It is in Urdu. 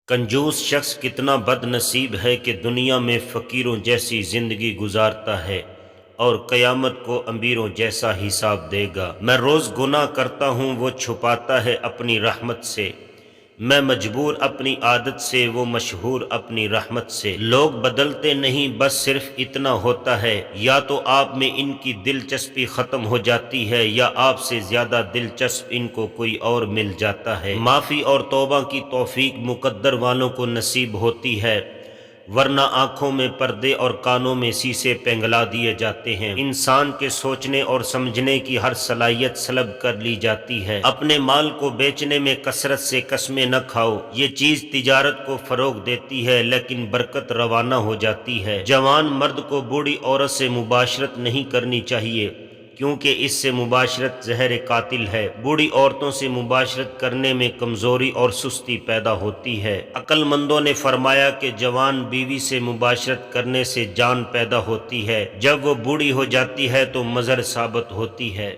کنجوس شخص کتنا بد نصیب ہے کہ دنیا میں فقیروں جیسی زندگی گزارتا ہے اور قیامت کو امیروں جیسا حساب دے گا۔ میں روز گناہ کرتا ہوں، وہ چھپاتا ہے اپنی رحمت سے۔ میں مجبور اپنی عادت سے، وہ مشہور اپنی رحمت سے۔ لوگ بدلتے نہیں، بس صرف اتنا ہوتا ہے، یا تو آپ میں ان کی دلچسپی ختم ہو جاتی ہے یا آپ سے زیادہ دلچسپ ان کو کوئی اور مل جاتا ہے۔ معافی اور توبہ کی توفیق مقدر والوں کو نصیب ہوتی ہے، ورنہ آنکھوں میں پردے اور کانوں میں شیشے پنگھلا دیے جاتے ہیں۔ انسان کے سوچنے اور سمجھنے کی ہر صلاحیت سلب کر لی جاتی ہے۔ اپنے مال کو بیچنے میں کثرت سے قسمیں نہ کھاؤ، یہ چیز تجارت کو فروغ دیتی ہے لیکن برکت روانہ ہو جاتی ہے۔ جوان مرد کو بوڑھی عورت سے مباشرت نہیں کرنی چاہیے، کیونکہ اس سے مباشرت زہر قاتل ہے۔ بوڑھی عورتوں سے مباشرت کرنے میں کمزوری اور سستی پیدا ہوتی ہے۔ عقل مندوں نے فرمایا کہ جوان بیوی سے مباشرت کرنے سے جان پیدا ہوتی ہے، جب وہ بوڑھی ہو جاتی ہے تو مضر ثابت ہوتی ہے۔